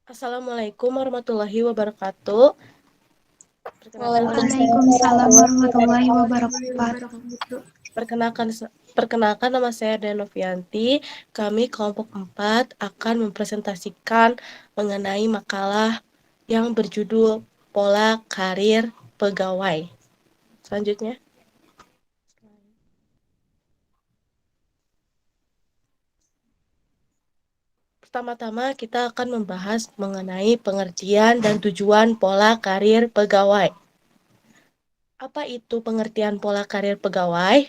Assalamualaikum warahmatullahi wabarakatuh. Waalaikumsalam warahmatullahi wabarakatuh. Perkenalkan, perkenalkan nama saya Denovianti. Kami kelompok 4 akan mempresentasikan mengenai makalah yang berjudul Pola Karir Pegawai. Selanjutnya. Pertama-tama kita akan membahas mengenai pengertian dan tujuan pola karir pegawai. Apa itu pengertian pola karir pegawai?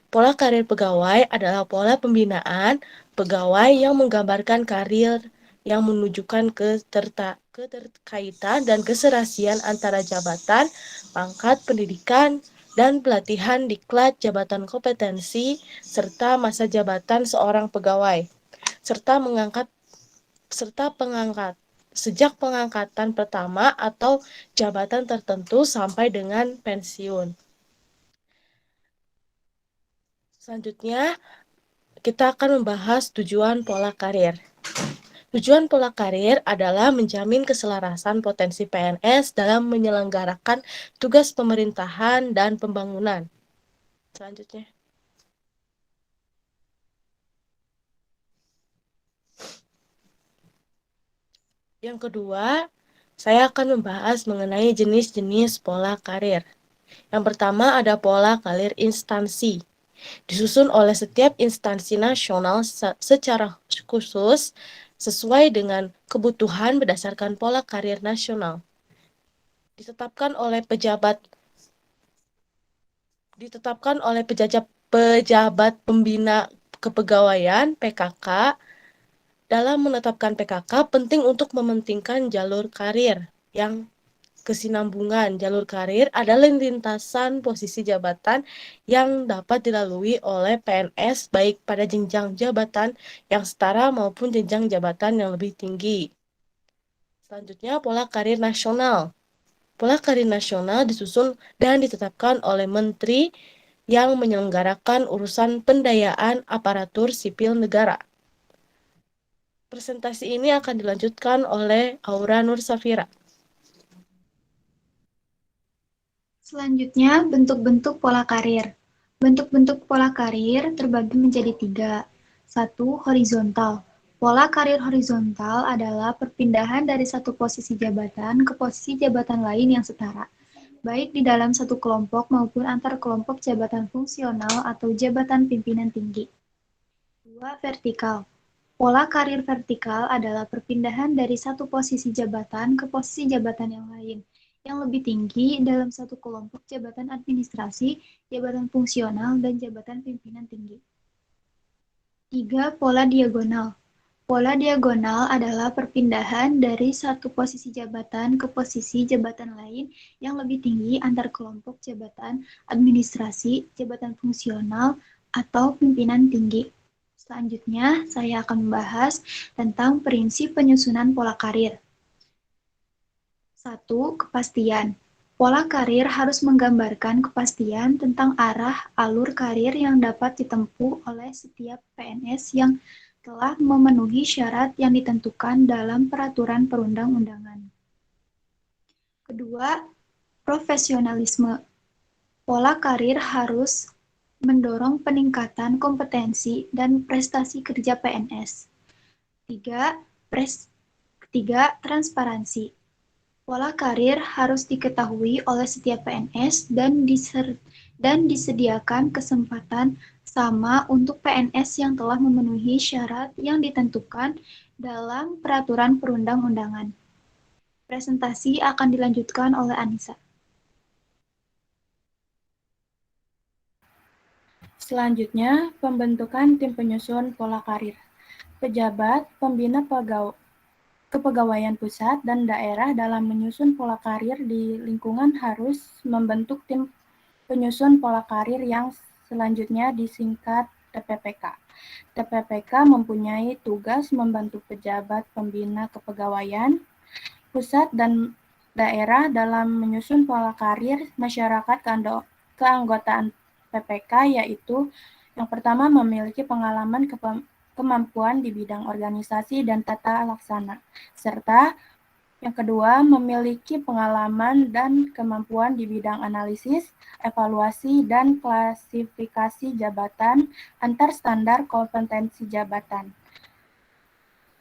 Pola karir pegawai adalah pola pembinaan pegawai yang menggambarkan karir yang menunjukkan keterkaitan dan keserasian antara jabatan, pangkat, pendidikan, dan pelatihan diklat jabatan kompetensi serta masa jabatan seorang pegawai, serta pengangkat sejak pengangkatan pertama atau jabatan tertentu sampai dengan pensiun. Selanjutnya, kita akan membahas tujuan pola karir. Tujuan pola karir adalah menjamin keselarasan potensi PNS dalam menyelenggarakan tugas pemerintahan dan pembangunan. Selanjutnya. Yang kedua, saya akan membahas mengenai jenis-jenis pola karir. Yang pertama ada pola karir instansi. Disusun oleh setiap instansi nasional secara khusus sesuai dengan kebutuhan berdasarkan pola karir nasional. Ditetapkan oleh pejabat pembina kepegawaian (PKK). Dalam menetapkan PKK penting untuk mementingkan jalur karir yang kesinambungan. Jalur karir adalah lintasan posisi jabatan yang dapat dilalui oleh PNS baik pada jenjang jabatan yang setara maupun jenjang jabatan yang lebih tinggi. Selanjutnya, pola karir nasional. Pola karir nasional disusun dan ditetapkan oleh menteri yang menyelenggarakan urusan pendayaan aparatur sipil negara. Presentasi ini akan dilanjutkan oleh Aura Nur Safira. Selanjutnya, bentuk-bentuk pola karir. Bentuk-bentuk pola karir terbagi menjadi 3. 1. Horizontal. Pola karir horizontal adalah perpindahan dari satu posisi jabatan ke posisi jabatan lain yang setara, baik di dalam satu kelompok maupun antar kelompok jabatan fungsional atau jabatan pimpinan tinggi. 2. Vertikal. Pola karir vertikal adalah perpindahan dari satu posisi jabatan ke posisi jabatan yang lain, yang lebih tinggi dalam satu kelompok jabatan administrasi, jabatan fungsional, dan jabatan pimpinan tinggi. 3. Pola diagonal. Pola diagonal adalah perpindahan dari satu posisi jabatan ke posisi jabatan lain yang lebih tinggi antar kelompok jabatan administrasi, jabatan fungsional, atau pimpinan tinggi. Selanjutnya, saya akan membahas tentang prinsip penyusunan pola karir. 1. Kepastian. Pola karir harus menggambarkan kepastian tentang arah alur karir yang dapat ditempuh oleh setiap PNS yang telah memenuhi syarat yang ditentukan dalam peraturan perundang-undangan. Kedua, profesionalisme. Pola karir harus mendorong peningkatan kompetensi dan prestasi kerja PNS. 3. Transparansi. Pola karir harus diketahui oleh setiap PNS dan disediakan kesempatan sama untuk PNS yang telah memenuhi syarat yang ditentukan dalam peraturan perundang-undangan. Presentasi akan dilanjutkan oleh Anissa. Selanjutnya, pembentukan tim penyusun pola karir. Pejabat, pembina kepegawaian pusat dan daerah dalam menyusun pola karir di lingkungan harus membentuk tim penyusun pola karir yang selanjutnya disingkat TPPK. TPPK mempunyai tugas membantu pejabat pembina kepegawaian pusat dan daerah dalam menyusun pola karir masyarakat keanggotaan PPK, yaitu yang pertama memiliki pengalaman kemampuan di bidang organisasi dan tata laksana, serta yang kedua, memiliki pengalaman dan kemampuan di bidang analisis, evaluasi, dan klasifikasi jabatan antar standar kompetensi jabatan.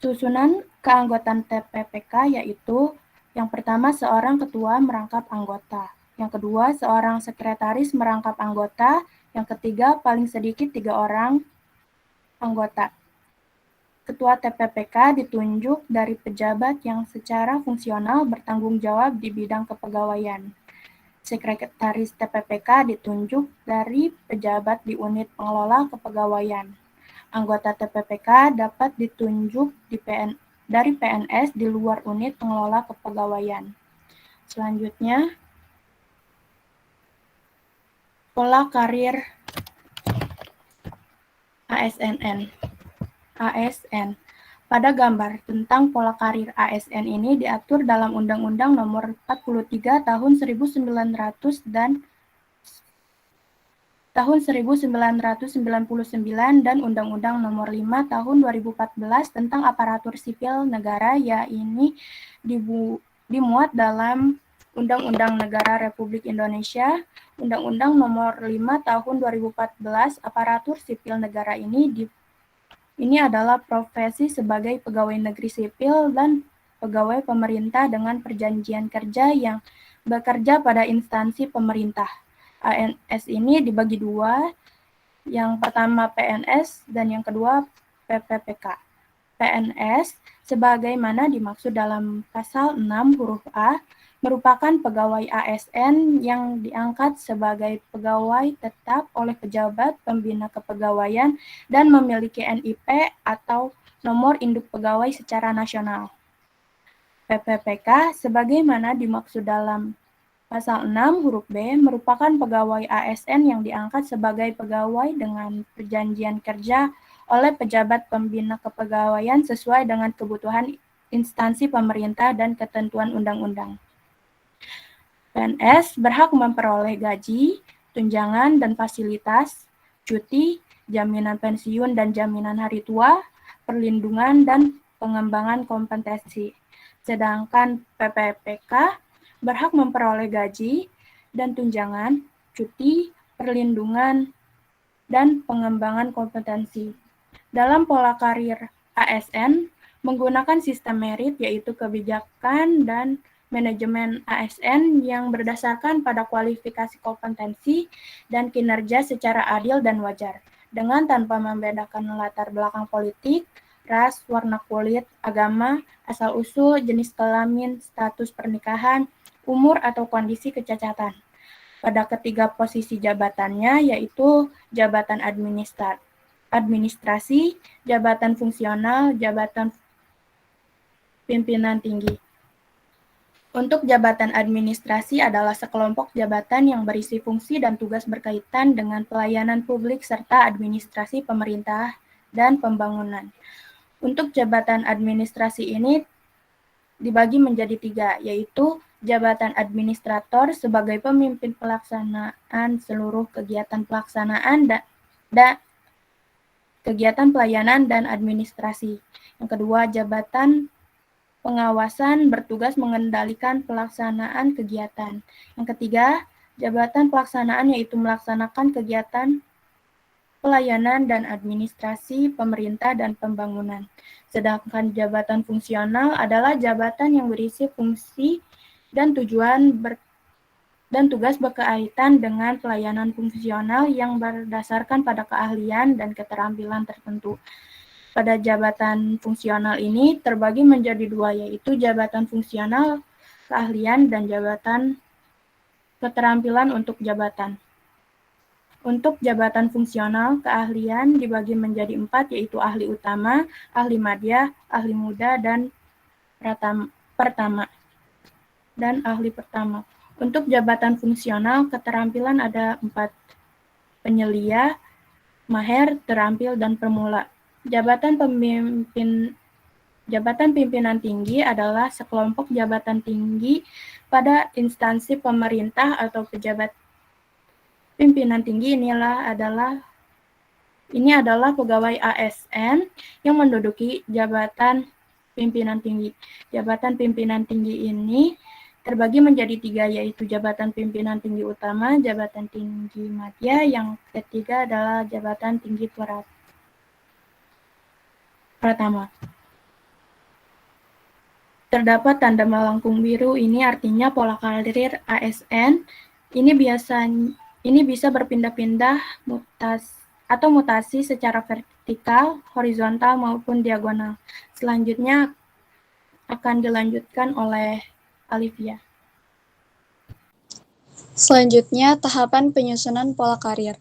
Susunan keanggotaan TPPK yaitu yang pertama seorang ketua merangkap anggota, yang kedua seorang sekretaris merangkap anggota, yang ketiga paling sedikit 3 orang anggota. Ketua TPPK ditunjuk dari pejabat yang secara fungsional bertanggung jawab di bidang kepegawaian. Sekretaris TPPK ditunjuk dari pejabat di unit pengelola kepegawaian. Anggota TPPK dapat ditunjuk dari PNS di luar unit pengelola kepegawaian. Selanjutnya, pola karir ASN. Pada gambar tentang pola karir ASN ini diatur dalam Undang-Undang Nomor 43 Tahun 1900 dan Tahun 1999 dan Undang-Undang Nomor 5 Tahun 2014 tentang Aparatur Sipil Negara, ini dimuat dalam Undang-Undang Negara Republik Indonesia, Undang-Undang Nomor 5 Tahun 2014. Aparatur Sipil Negara ini adalah profesi sebagai pegawai negeri sipil dan pegawai pemerintah dengan perjanjian kerja yang bekerja pada instansi pemerintah. ANS ini dibagi dua, yang pertama PNS dan yang kedua PPPK. PNS, sebagaimana dimaksud dalam pasal 6 huruf A, merupakan pegawai ASN yang diangkat sebagai pegawai tetap oleh pejabat pembina kepegawaian dan memiliki NIP atau nomor induk pegawai secara nasional. PPPK, sebagaimana dimaksud dalam pasal 6 huruf B, merupakan pegawai ASN yang diangkat sebagai pegawai dengan perjanjian kerja oleh pejabat pembina kepegawaian sesuai dengan kebutuhan instansi pemerintah dan ketentuan undang-undang. PNS berhak memperoleh gaji, tunjangan dan fasilitas, cuti, jaminan pensiun dan jaminan hari tua, perlindungan dan pengembangan kompetensi. Sedangkan PPPK berhak memperoleh gaji dan tunjangan, cuti, perlindungan, dan pengembangan kompetensi. Dalam pola karir ASN, menggunakan sistem merit yaitu kebijakan dan manajemen ASN yang berdasarkan pada kualifikasi kompetensi dan kinerja secara adil dan wajar, dengan tanpa membedakan latar belakang politik, ras, warna kulit, agama, asal-usul, jenis kelamin, status pernikahan, umur atau kondisi kecacatan. Pada ketiga posisi jabatannya yaitu jabatan administrasi, jabatan fungsional, jabatan pimpinan tinggi. Untuk jabatan administrasi adalah sekelompok jabatan yang berisi fungsi dan tugas berkaitan dengan pelayanan publik serta administrasi pemerintah dan pembangunan. Untuk jabatan administrasi ini dibagi menjadi 3, yaitu jabatan administrator sebagai pemimpin pelaksanaan seluruh kegiatan pelaksanaan dan kegiatan pelayanan dan administrasi. Yang kedua, jabatan pengawasan bertugas mengendalikan pelaksanaan kegiatan. Yang ketiga, jabatan pelaksanaan yaitu melaksanakan kegiatan pelayanan dan administrasi pemerintah dan pembangunan. Sedangkan jabatan fungsional adalah jabatan yang berisi fungsi dan tujuan dan tugas berkaitan dengan pelayanan fungsional yang berdasarkan pada keahlian dan keterampilan tertentu. Pada jabatan fungsional ini terbagi menjadi 2, yaitu jabatan fungsional keahlian dan jabatan keterampilan untuk jabatan. Untuk jabatan fungsional keahlian dibagi menjadi 4, yaitu ahli utama, ahli madya, ahli muda, dan ahli pertama. Untuk jabatan fungsional keterampilan ada 4, penyelia, maher, terampil, dan pemula. Jabatan pimpinan tinggi adalah sekelompok jabatan tinggi pada instansi pemerintah atau pejabat pimpinan tinggi inilah adalah Ini adalah pegawai ASN yang menduduki jabatan pimpinan tinggi. Jabatan pimpinan tinggi ini terbagi menjadi 3, yaitu jabatan pimpinan tinggi utama, jabatan tinggi madya, yang ketiga adalah jabatan tinggi pratama. Terdapat tanda melengkung biru, ini artinya pola karir ASN. Ini bisa berpindah-pindah mutasi secara vertikal, horizontal, maupun diagonal. Selanjutnya akan dilanjutkan oleh Olivia. Selanjutnya, tahapan penyusunan pola karir.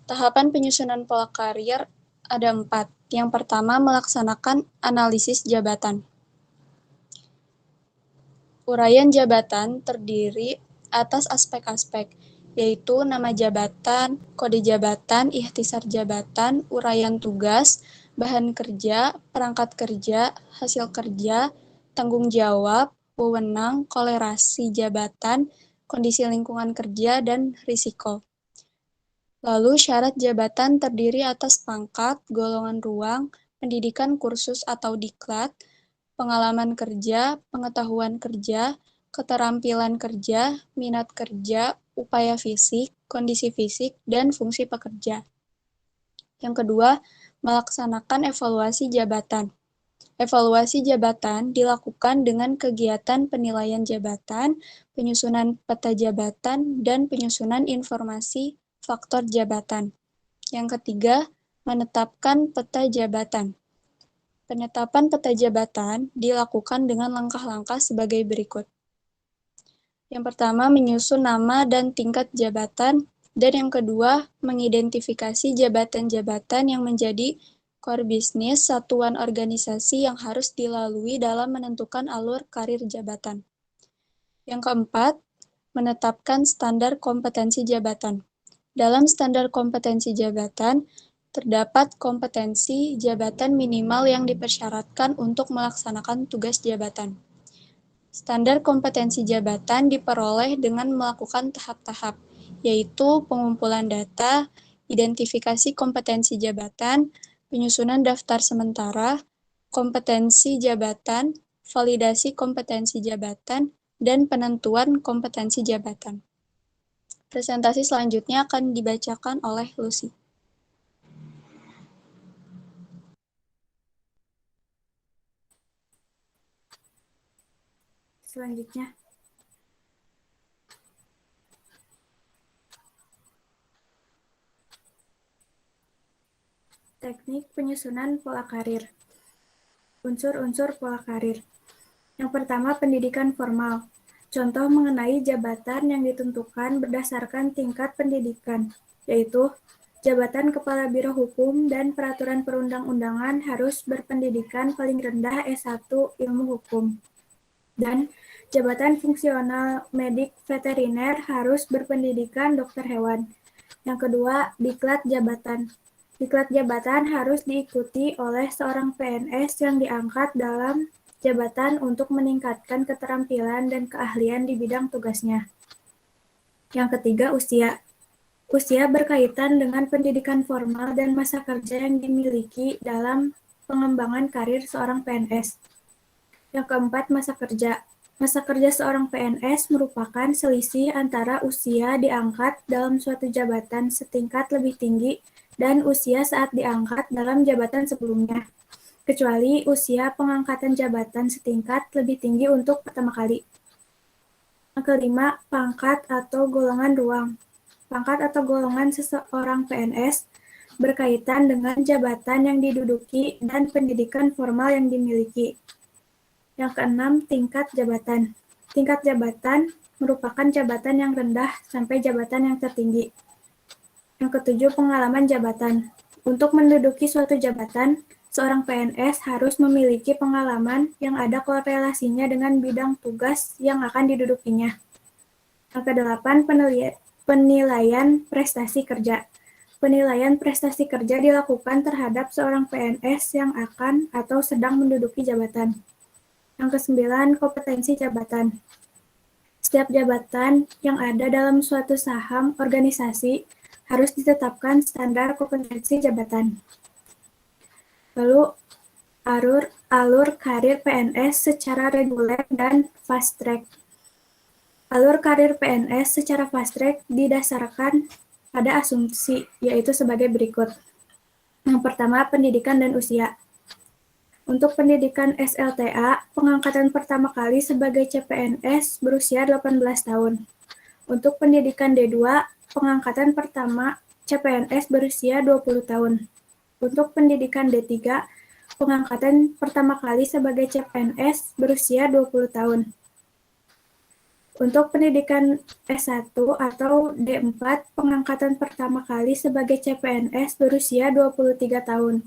Tahapan penyusunan pola karir ada 4. Yang pertama, melaksanakan analisis jabatan. Uraian jabatan terdiri atas aspek-aspek, yaitu nama jabatan, kode jabatan, ikhtisar jabatan, uraian tugas, bahan kerja, perangkat kerja, hasil kerja, tanggung jawab, wewenang, kolerasi jabatan, kondisi lingkungan kerja, dan risiko. Lalu syarat jabatan terdiri atas pangkat, golongan ruang, pendidikan kursus atau diklat, pengalaman kerja, pengetahuan kerja, keterampilan kerja, minat kerja, upaya fisik, kondisi fisik, dan fungsi pekerja. Yang kedua, melaksanakan evaluasi jabatan. Evaluasi jabatan dilakukan dengan kegiatan penilaian jabatan, penyusunan peta jabatan, dan penyusunan informasi faktor jabatan. Yang ketiga, menetapkan peta jabatan. Penetapan peta jabatan dilakukan dengan langkah-langkah sebagai berikut. Yang pertama, menyusun nama dan tingkat jabatan, dan yang kedua, mengidentifikasi jabatan-jabatan yang menjadi core bisnis satuan organisasi yang harus dilalui dalam menentukan alur karir jabatan. Yang keempat, menetapkan standar kompetensi jabatan. Dalam standar kompetensi jabatan, terdapat kompetensi jabatan minimal yang dipersyaratkan untuk melaksanakan tugas jabatan. Standar kompetensi jabatan diperoleh dengan melakukan tahap-tahap, yaitu pengumpulan data, identifikasi kompetensi jabatan, penyusunan daftar sementara, kompetensi jabatan, validasi kompetensi jabatan, dan penentuan kompetensi jabatan. Presentasi selanjutnya akan dibacakan oleh Lucy. Selanjutnya, teknik penyusunan pola karir. Unsur-unsur pola karir. Yang pertama, pendidikan formal. Contoh mengenai jabatan yang ditentukan berdasarkan tingkat pendidikan, yaitu jabatan Kepala Biro Hukum dan Peraturan Perundang-undangan harus berpendidikan paling rendah S1 Ilmu Hukum. Dan jabatan fungsional medik veteriner harus berpendidikan dokter hewan. Yang kedua, diklat jabatan. Diklat jabatan harus diikuti oleh seorang PNS yang diangkat dalam jabatan untuk meningkatkan keterampilan dan keahlian di bidang tugasnya. Yang ketiga, usia. Usia berkaitan dengan pendidikan formal dan masa kerja yang dimiliki dalam pengembangan karir seorang PNS. Yang keempat, masa kerja. Masa kerja seorang PNS merupakan selisih antara usia diangkat dalam suatu jabatan setingkat lebih tinggi dan usia saat diangkat dalam jabatan sebelumnya, kecuali usia pengangkatan jabatan setingkat lebih tinggi untuk pertama kali. Yang kelima, pangkat atau golongan ruang. Pangkat atau golongan seseorang PNS berkaitan dengan jabatan yang diduduki dan pendidikan formal yang dimiliki. Yang keenam, tingkat jabatan. Tingkat jabatan merupakan jabatan yang rendah sampai jabatan yang tertinggi. Yang ketujuh, pengalaman jabatan. Untuk menduduki suatu jabatan, seorang PNS harus memiliki pengalaman yang ada korelasinya dengan bidang tugas yang akan didudukinya. Yang kedelapan, penilaian prestasi kerja. Penilaian prestasi kerja dilakukan terhadap seorang PNS yang akan atau sedang menduduki jabatan. Yang kesembilan, kompetensi jabatan. Setiap jabatan yang ada dalam suatu saham organisasi harus ditetapkan standar kompetensi jabatan. Lalu alur karir PNS secara reguler dan fast track. Alur karir PNS secara fast track didasarkan pada asumsi, yaitu sebagai berikut. Yang pertama, pendidikan dan usia. Untuk pendidikan SLTA, pengangkatan pertama kali sebagai CPNS berusia 18 tahun. Untuk pendidikan D2, pengangkatan pertama CPNS berusia 20 tahun. Untuk pendidikan D3, pengangkatan pertama kali sebagai CPNS berusia 20 tahun. Untuk pendidikan S1 atau D4, pengangkatan pertama kali sebagai CPNS berusia 23 tahun.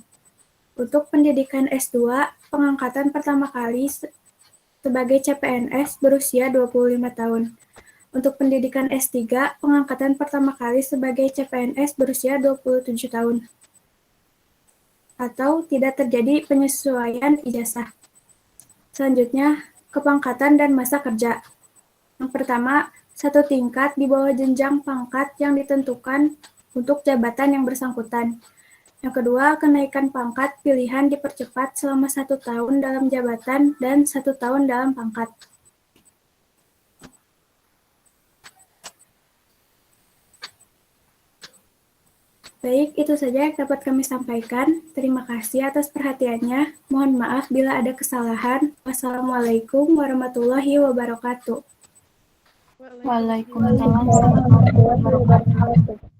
Untuk pendidikan S2, pengangkatan pertama kali sebagai CPNS berusia 25 tahun. Untuk pendidikan S3, pengangkatan pertama kali sebagai CPNS berusia 27 tahun. Atau tidak terjadi penyesuaian ijazah. Selanjutnya, kepangkatan dan masa kerja. Yang pertama, satu tingkat di bawah jenjang pangkat yang ditentukan untuk jabatan yang bersangkutan. Yang kedua, kenaikan pangkat pilihan dipercepat selama 1 tahun dalam jabatan dan 1 tahun dalam pangkat. Baik, itu saja yang dapat kami sampaikan. Terima kasih atas perhatiannya. Mohon maaf bila ada kesalahan. Wassalamualaikum warahmatullahi wabarakatuh. Waalaikumsalam. Waalaikumsalam warahmatullahi wabarakatuh.